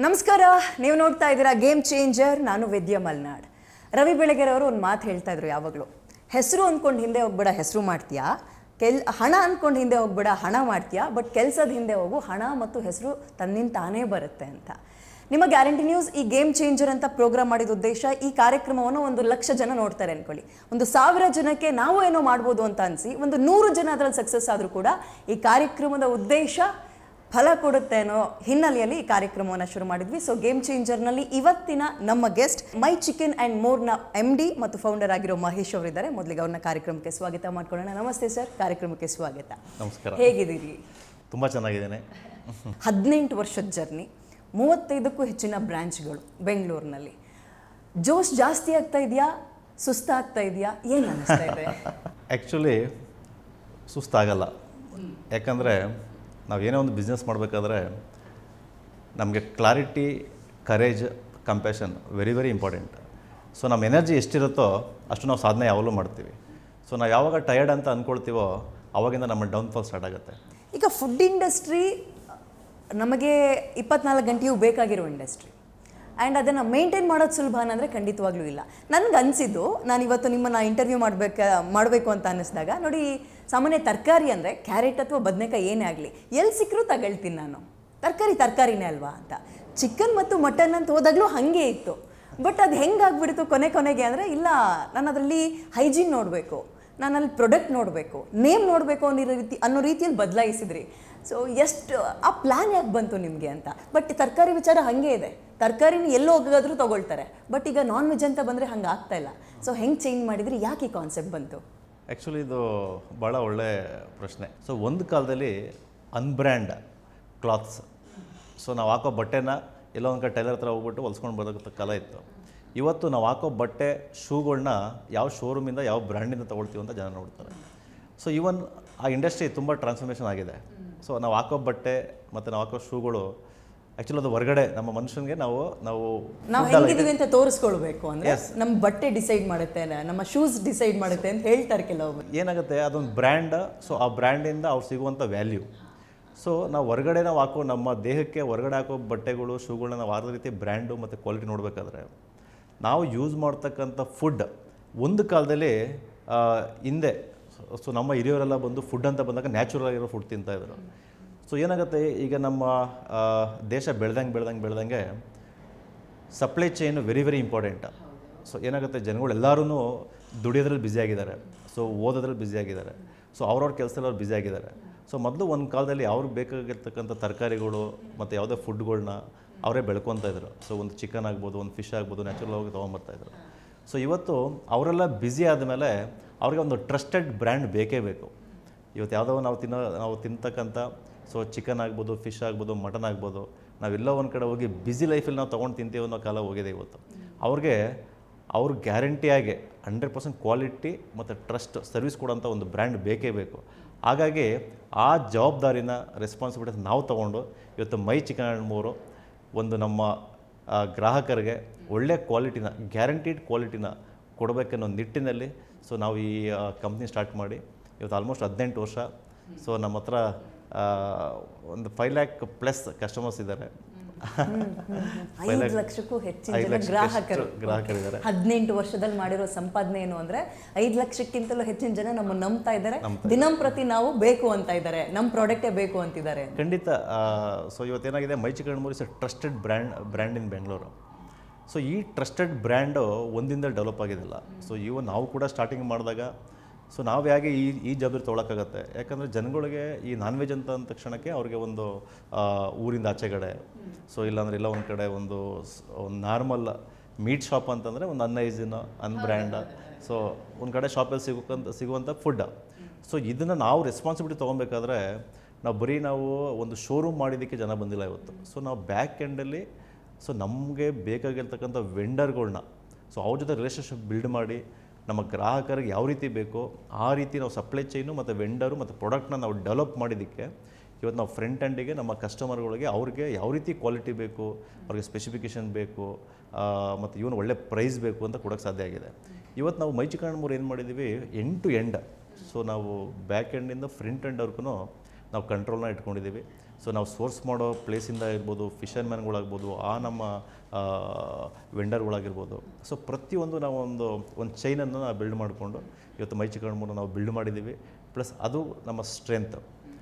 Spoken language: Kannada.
ನಮಸ್ಕಾರ, ನೀವು ನೋಡ್ತಾ ಇದ್ದೀರಾ ಗೇಮ್ ಚೇಂಜರ್. ನಾನು ವಿದ್ಯಾ ಮಲ್ನಾಡ್. ರವಿ ಬೆಳಗೆರೆ ಅವರು ಒಂದು ಮಾತು ಹೇಳ್ತಾ ಇದ್ರು ಯಾವಾಗಲೂ, ಹೆಸರು ಅಂದ್ಕೊಂಡು ಹಿಂದೆ ಹೋಗ್ಬೇಡ, ಹೆಸರು ಮಾಡ್ತೀಯಾ. ಹಣ ಅಂದ್ಕೊಂಡು ಹಿಂದೆ ಹೋಗ್ಬೇಡ, ಹಣ ಮಾಡ್ತೀಯಾ. ಬಟ್ ಕೆಲಸದ ಹಿಂದೆ ಹೋಗು, ಹಣ ಮತ್ತು ಹೆಸರು ತನ್ನಿಂದ ತಾನೇ ಬರುತ್ತೆ ಅಂತ. ನಿಮ್ಮ ಗ್ಯಾರಂಟಿ ನ್ಯೂಸ್ ಈ ಗೇಮ್ ಚೇಂಜರ್ ಅಂತ ಪ್ರೋಗ್ರಾಮ್ ಮಾಡಿದ ಉದ್ದೇಶ, ಈ ಕಾರ್ಯಕ್ರಮವನ್ನು 1,00,000 ಜನ ನೋಡ್ತಾರೆ ಅನ್ಕೊಳ್ಳಿ, 1,000 ಜನಕ್ಕೆ ನಾವು ಏನೋ ಮಾಡ್ಬೋದು ಅಂತ ಅನಿಸಿ 100 ಜನ ಅದರಲ್ಲಿ ಸಕ್ಸಸ್ ಆದರೂ ಕೂಡ ಈ ಕಾರ್ಯಕ್ರಮದ ಉದ್ದೇಶ ಫಲ ಕೊಡುತ್ತೆ ಅನ್ನೋ ಹಿನ್ನೆಲೆಯಲ್ಲಿ ಈ ಕಾರ್ಯಕ್ರಮವನ್ನು ಶುರು ಮಾಡಿದ್ವಿ. ಸೊ ಗೇಮ್ ಚೇಂಜರ್ನಲ್ಲಿ ಇವತ್ತಿನ ನಮ್ಮ ಗೆಸ್ಟ್ ಮೈ ಚಿಕನ್ ಆ್ಯಂಡ್ ಮೋರ್ನ MD ಮತ್ತು ಫೌಂಡರ್ ಆಗಿರೋ ಮಹೇಶ್ ಅವರಿದ್ದಾರೆ. ಮೊದಲಿಗೆ ಅವ್ರನ್ನ ಕಾರ್ಯಕ್ರಮಕ್ಕೆ ಸ್ವಾಗತ ಮಾಡ್ಕೊಳ್ಳೋಣ. ನಮಸ್ತೆ ಸರ್, ಕಾರ್ಯಕ್ರಮಕ್ಕೆ ಸ್ವಾಗತ. ನಮಸ್ಕಾರ. ಹೇಗಿದ್ದೀರಿ? ತುಂಬ ಚೆನ್ನಾಗಿದ್ದೇನೆ. 18 ವರ್ಷದ ಜರ್ನಿ, 35ಕ್ಕೂ ಹೆಚ್ಚಿನ ಬ್ರಾಂಚ್ಗಳು ಬೆಂಗಳೂರಿನಲ್ಲಿ. ಜೋಶ್ ಜಾಸ್ತಿ ಆಗ್ತಾ ಇದೆಯಾ, ಸುಸ್ತಾಗ್ತಾ ಇದೆಯಾ, ಏನು ಅನಿಸ್ತಾ ಇದೆ? ಆ್ಯಕ್ಚುಲಿ ಸುಸ್ತಾಗಲ್ಲ. ಯಾಕಂದರೆ ನಾವೇನೇ ಒಂದು ಬಿಸ್ನೆಸ್ ಮಾಡಬೇಕಾದ್ರೆ ನಮಗೆ clarity, courage, compassion very very important. So ನಮ್ಮ ಎನರ್ಜಿ ಎಷ್ಟಿರುತ್ತೋ ಅಷ್ಟು ನಾವು ಸಾಧನೆ ಯಾವಾಗಲೂ ಮಾಡ್ತೀವಿ. ಸೊ ನಾವು ಯಾವಾಗ ಟಯರ್ಡ್ ಅಂತ ಅಂದ್ಕೊಳ್ತೀವೋ ಆವಾಗಿಂದ ನಮ್ಮ ಡೌನ್ಫಾಲ್ ಸ್ಟಾರ್ಟ್ ಆಗುತ್ತೆ. ಈಗ ಫುಡ್ ಇಂಡಸ್ಟ್ರಿ ನಮಗೆ 24 ಗಂಟೆಯೂ ಬೇಕಾಗಿರೋ ಇಂಡಸ್ಟ್ರಿ. ಆ್ಯಂಡ್ ಅದನ್ನು ಮೇಂಟೈನ್ ಮಾಡೋದು ಸುಲಭ ಅಂದರೆ ಖಂಡಿತವಾಗ್ಲೂ ಇಲ್ಲ. ನನಗೆ ಅನಿಸಿದ್ದು, ನಾನು ಇವತ್ತು ನಿಮ್ಮನ್ನು ಇಂಟರ್ವ್ಯೂ ಮಾಡಬೇಕು ಅಂತ ಅನ್ನಿಸಿದಾಗ, ನೋಡಿ, ಸಾಮಾನ್ಯ ತರಕಾರಿ ಅಂದರೆ ಕ್ಯಾರೆಟ್ ಅಥವಾ ಬದನೆಕಾಯಿ ಏನೇ ಆಗಲಿ ಎಲ್ಲಿ ಸಿಕ್ಕರೂ ತಗೊಳ್ತೀನಿ ನಾನು, ತರಕಾರಿನೇ ಅಲ್ವಾ ಅಂತ. ಚಿಕನ್ ಮತ್ತು ಮಟನ್ ಅಂತ ಹೋದಾಗಲೂ ಹಾಗೆ ಇತ್ತು. ಬಟ್ ಅದು ಹೆಂಗಾಗ್ಬಿಡ್ತು ಕೊನೆಗೆ ಅಂದರೆ, ಇಲ್ಲ, ನಾನು ಅದರಲ್ಲಿ ಹೈಜೀನ್ ನೋಡಬೇಕು, ನಾನು ಅಲ್ಲಿ ಪ್ರಾಡಕ್ಟ್ ನೋಡಬೇಕು, ನೇಮ್ ನೋಡಬೇಕು ಅನ್ನೋ ರೀತಿಯಲ್ಲಿ ಬದಲಾಯಿಸಿದ್ರಿ. ಸೊ ಎಷ್ಟು ಆ ಪ್ಲ್ಯಾನ್ ಯಾಕೆ ಬಂತು ನಿಮಗೆ ಅಂತ. ಬಟ್ ತರಕಾರಿ ವಿಚಾರ ಹಾಗೆ ಇದೆ, ತರಕಾರಿನ ಎಲ್ಲೋ ಹೋಗಾದ್ರೂ ತೊಗೊಳ್ತಾರೆ. ಬಟ್ ಈಗ ನಾನ್ ವೆಜ್ ಅಂತ ಬಂದರೆ ಹಂಗೆ ಆಗ್ತಾ ಇಲ್ಲ. ಸೊ ಹೆಂಗೆ ಚೇಂಜ್ ಮಾಡಿದ್ರಿ, ಯಾಕೆ ಈ ಕಾನ್ಸೆಪ್ಟ್ ಬಂತು? ಆ್ಯಕ್ಚುಲಿ ಇದು ಭಾಳ ಒಳ್ಳೆ ಪ್ರಶ್ನೆ. ಸೊ ಒಂದು ಕಾಲದಲ್ಲಿ ಅನ್ಬ್ರ್ಯಾಂಡ್ ಕ್ಲಾತ್ಸ್, ಸೊ ನಾವು ಹಾಕೋ ಬಟ್ಟೆನ ಎಲ್ಲೋ ಒಂದು ಕಡೆ ಟೈಲರ್ ಹತ್ರ ಹೋಗ್ಬಿಟ್ಟು ಹೊಲ್ಸ್ಕೊಂಡು ಬರೋಕ್ಕೆ ಕಾಲ ಇತ್ತು. ಇವತ್ತು ನಾವು ಹಾಕೋ ಬಟ್ಟೆ, ಶೂಗಳನ್ನ ಯಾವ ಶೋರೂಮಿಂದ, ಯಾವ ಬ್ರ್ಯಾಂಡಿಂದ ತೊಗೊಳ್ತೀವಿ ಅಂತ ಜನ ನೋಡ್ತಾರೆ. ಸೊ ಈವನ್ ಆ ಇಂಡಸ್ಟ್ರಿ ತುಂಬ ಟ್ರಾನ್ಸ್ಫಾರ್ಮೇಷನ್ ಆಗಿದೆ. ಸೊ ನಾವು ಹಾಕೋ ಬಟ್ಟೆ ಮತ್ತು ನಾವು ಹಾಕೋ ಶೂಗಳು ಆ್ಯಕ್ಚುಲಿ ಅದು ಹೊರಗಡೆ ನಮ್ಮ ಮನುಷ್ಯನಿಗೆ ನಾವು ಹೆಂಗಿದೀವಿ ಅಂತ ತೋರಿಸ್ಕೊಳ್ಬೇಕು ಅಂದರೆ ನಮ್ಮ ಬಟ್ಟೆ ಡಿಸೈಡ್ ಮಾಡುತ್ತೆ, ನಮ್ಮ ಶೂಸ್ ಡಿಸೈಡ್ ಮಾಡುತ್ತೆ ಅಂತ ಹೇಳ್ತಾರೆ ಕೆಲವೊಬ್ಬರು. ಏನಾಗುತ್ತೆ, ಅದೊಂದು ಬ್ರ್ಯಾಂಡ್. ಸೊ ಆ ಬ್ರ್ಯಾಂಡಿಂದ ಅವ್ರು ಸಿಗುವಂಥ ವ್ಯಾಲ್ಯೂ. ಸೊ ನಾವು ಹೊರಗಡೆ ನಾವು ಹಾಕೋ ನಮ್ಮ ದೇಹಕ್ಕೆ ಹೊರಗಡೆ ಹಾಕೋ ಬಟ್ಟೆಗಳು, ಶೂಗಳನ್ನ ನಾವು ಆದ ರೀತಿ ಬ್ರ್ಯಾಂಡು ಮತ್ತು ಕ್ವಾಲಿಟಿ ನೋಡಬೇಕಾದ್ರೆ ನಾವು ಯೂಸ್ ಮಾಡ್ತಕ್ಕಂಥ ಫುಡ್, ಒಂದು ಕಾಲದಲ್ಲಿ ಹಿಂದೆ ಸೊ ನಮ್ಮ ಹಿರಿಯವರೆಲ್ಲ ಬಂದು ಫುಡ್ ಅಂತ ಬಂದಾಗ ನ್ಯಾಚುರಲ್ ಆಗಿರೋ ಫುಡ್ ತಿಂತಾಯಿದ್ರು. ಸೊ ಏನಾಗುತ್ತೆ, ಈಗ ನಮ್ಮ ದೇಶ ಬೆಳೆದಂಗೆ supply chain very very important. So ಏನಾಗುತ್ತೆ, ಜನಗಳೆಲ್ಲರೂ ದುಡಿಯೋದ್ರಲ್ಲಿ ಬ್ಯುಸಿಯಾಗಿದ್ದಾರೆ, ಸೊ ಓದೋದ್ರಲ್ಲಿ ಬ್ಯುಸಿಯಾಗಿದ್ದಾರೆ, ಸೊ ಅವ್ರವ್ರ ಕೆಲಸದಲ್ಲಿ ಅವ್ರು ಬ್ಯುಸಿಯಾಗಿದ್ದಾರೆ. ಸೊ ಮೊದಲು ಒಂದು ಕಾಲದಲ್ಲಿ ಅವ್ರಿಗೆ ಬೇಕಾಗಿರ್ತಕ್ಕಂಥ ತರಕಾರಿಗಳು ಮತ್ತು ಯಾವುದೇ ಫುಡ್ಗಳನ್ನ ಅವರೇ ಬೆಳ್ಕೊತಾ ಇದ್ರು. ಸೊ ಒಂದು ಚಿಕನ್ ಆಗ್ಬೋದು, ಒಂದು ಫಿಶ್ ಆಗ್ಬೋದು, ನ್ಯಾಚುರಲ್ ಆಗಿ ತೊಗೊಂಬರ್ತಾಯಿದ್ರು. ಸೊ ಇವತ್ತು ಅವರೆಲ್ಲ ಬ್ಯುಸಿ ಆದಮೇಲೆ ಅವ್ರಿಗೆ ಒಂದು ಟ್ರಸ್ಟೆಡ್ ಬ್ರ್ಯಾಂಡ್ ಬೇಕೇ ಬೇಕು. ಇವತ್ತು ಯಾವುದೋ ನಾವು ತಿಂತಕ್ಕಂಥ ಸೊ ಚಿಕನ್ ಆಗ್ಬೋದು, ಫಿಶ್ ಆಗ್ಬೋದು, ಮಟನ್ ಆಗ್ಬೋದು, ನಾವೆಲ್ಲೋ ಒಂದು ಕಡೆ ಹೋಗಿ ಬ್ಯುಸಿ ಲೈಫಲ್ಲಿ ನಾವು ತೊಗೊಂಡು ತಿಂತೀವಿ ಅನ್ನೋ ಕಾಲ ಹೋಗಿದೆ ಇವತ್ತು. ಅವ್ರು ಗ್ಯಾರಂಟಿಯಾಗಿ 100% ಕ್ವಾಲಿಟಿ ಮತ್ತು ಟ್ರಸ್ಟ್ ಸರ್ವಿಸ್ ಕೊಡೋಂಥ ಒಂದು ಬ್ರ್ಯಾಂಡ್ ಬೇಕೇ ಬೇಕು. ಹಾಗಾಗಿ ಆ ಜವಾಬ್ದಾರಿನ, ರೆಸ್ಪಾನ್ಸಿಬಿಲಿಟಿ ನಾವು ತೊಗೊಂಡು ಇವತ್ತು ಮೈ ಚಿಕನ್ ಆ್ಯಂಡ್ ಮೋರು ಒಂದು ನಮ್ಮ ಗ್ರಾಹಕರಿಗೆ ಒಳ್ಳೆ ಕ್ವಾಲಿಟಿನ, ಗ್ಯಾರಂಟಿಡ್ ಕ್ವಾಲಿಟಿನ ಕೊಡಬೇಕನ್ನೋ ನಿಟ್ಟಿನಲ್ಲಿ ಸೊ ನಾವು ಈ ಕಂಪ್ನಿ ಸ್ಟಾರ್ಟ್ ಮಾಡಿ ಇವತ್ತು ಆಲ್ಮೋಸ್ಟ್ 18 ವರ್ಷ. ಸೊ ನಮ್ಮ ಹತ್ರ ಒಂದು 5 lakh ಪ್ಲಸ್ ಕಸ್ಟಮರ್ಸ್ ಇದ್ದಾರೆ. 5 ಲಕ್ಷಕ್ಕೂ ಹೆಚ್ಚಿನ ಜನ ಗ್ರಾಹಕರಿದ್ದಾರೆ. 18 ವರ್ಷದಲ್ಲಿ ಮಾಡಿರೋ ಸಂಪಾದನೆ ಏನು ಅಂದರೆ 5 ಲಕ್ಷಕ್ಕಿಂತಲೂ ಹೆಚ್ಚಿನ ಜನ ನಮ್ಮನ್ನು ನಂಬ್ತಾ ಇದ್ದಾರೆ. ದಿನಂಪ್ರತಿ ನಾವು ಬೇಕು ಅಂತ ಇದ್ದಾರೆ, ನಮ್ಮ ಪ್ರಾಡಕ್ಟೇ ಬೇಕು ಅಂತಿದ್ದಾರೆ. ಖಂಡಿತ. ಸೊ ಇವತ್ತೇನಾಗಿದೆ, my chicken more is trusted brand in Bengaluru. So ಈ ಟ್ರಸ್ಟೆಡ್ ಬ್ರ್ಯಾಂಡು ಒಂದಿಂದ ಡೆವಲಪ್ ಆಗಿದ್ದಿಲ್ಲ. ಸೊ ನಾವು ಕೂಡ ಸ್ಟಾರ್ಟಿಂಗ್ ಮಾಡಿದಾಗ ಸೊ ನಾವು ಹೇಗೆ ಈ ಜವಾಬ್ದಾರಿ ತೊಗೊಳಕ್ಕಾಗತ್ತೆ. ಯಾಕಂದರೆ ಜನಗಳಿಗೆ ಈ ನಾನ್ ವೆಜ್ ಅಂತ ಅಂದ ತಕ್ಷಣಕ್ಕೆ ಅವ್ರಿಗೆ ಒಂದು ಊರಿಂದ ಆಚೆಗಡೆ, ಸೊ ಇಲ್ಲಾಂದರೆ ಎಲ್ಲ ಒಂದು ಕಡೆ ಒಂದು ನಾರ್ಮಲ್ ಮೀಟ್ ಶಾಪ್ ಅಂತಂದರೆ ಒಂದು ಅನ್ಹೈಜಿನ್, ಅನ್ಬ್ರ್ಯಾಂಡ್, ಸೊ ಒಂದು ಕಡೆ ಶಾಪಲ್ಲಿ ಸಿಗುವಂಥ ಫುಡ್. ಸೊ ಇದನ್ನು ನಾವು ರೆಸ್ಪಾನ್ಸಿಬಿಲಿಟಿ ತೊಗೊಬೇಕಾದ್ರೆ ನಾವು ಒಂದು ಶೋರೂಮ್ ಮಾಡಿದ್ದಕ್ಕೆ ಜನ ಬಂದಿಲ್ಲ ಇವತ್ತು. ಸೊ ನಾವು ಬ್ಯಾಕ್ ಎಂಡಲ್ಲಿ ಸೊ ನಮಗೆ ಬೇಕಾಗಿರ್ತಕ್ಕಂಥ ವೆಂಡರ್ಗಳ್ನ, ಸೊ ಅವ್ರ ಜೊತೆ ರಿಲೇಷನ್ಶಿಪ್ ಬಿಲ್ಡ್ ಮಾಡಿ ನಮ್ಮ ಗ್ರಾಹಕರಿಗೆ ಯಾವ ರೀತಿ ಬೇಕೋ ಆ ರೀತಿ ನಾವು ಸಪ್ಲೈ ಚೈನು ಮತ್ತು ವೆಂಡರು ಮತ್ತು ಪ್ರಾಡಕ್ಟ್ನ ನಾವು ಡೆವಲಪ್ ಮಾಡಿದ್ದಕ್ಕೆ ಇವತ್ತು ನಾವು ಫ್ರಂಟ್ ಎಂಡಿಗೆ ನಮ್ಮ ಕಸ್ಟಮರ್ಗಳಿಗೆ ಅವ್ರಿಗೆ ಯಾವ ರೀತಿ ಕ್ವಾಲಿಟಿ ಬೇಕು, ಅವ್ರಿಗೆ ಸ್ಪೆಸಿಫಿಕೇಷನ್ ಬೇಕು ಮತ್ತು ಇವನು ಒಳ್ಳೆ ಪ್ರೈಸ್ ಬೇಕು ಅಂತ ಕೊಡೋಕ್ಕೆ ಸಾಧ್ಯ ಆಗಿದೆ. ಇವತ್ತು ನಾವು ಮೈ ಚಿಕನ್ ಆ್ಯಂಡ್ ಮೋರ್ ಏನು ಮಾಡಿದ್ದೀವಿ, ಎಂಡ್ ಟು ಎಂಡ್. ಸೊ ನಾವು ಬ್ಯಾಕ್ ಎಂಡಿಂದ ಫ್ರಂಟ್ ಎಂಡ್ವರೆಗೂ ನಾವು ಕಂಟ್ರೋಲ್ನ ಇಟ್ಕೊಂಡಿದ್ದೀವಿ. ಸೊ ನಾವು ಸೋರ್ಸ್ ಮಾಡೋ ಪ್ಲೇಸಿಂದ ಇರ್ಬೋದು, ಫಿಷರ್ಮ್ಯಾನ್ಗಳಾಗ್ಬೋದು, ಆ ನಮ್ಮ ವೆಂಡರ್ಗಳಾಗಿರ್ಬೋದು. ಸೊ ಪ್ರತಿಯೊಂದು ನಾವು ಒಂದು ಚೈನನ್ನು ನಾವು ಬಿಲ್ಡ್ ಮಾಡಿಕೊಂಡು ಇವತ್ತು ಮೈ ಚಿಕನ್ ಮೂರು ನಾವು ಬಿಲ್ಡ್ ಮಾಡಿದ್ದೀವಿ. ಪ್ಲಸ್ ಅದು ನಮ್ಮ ಸ್ಟ್ರೆಂತ್.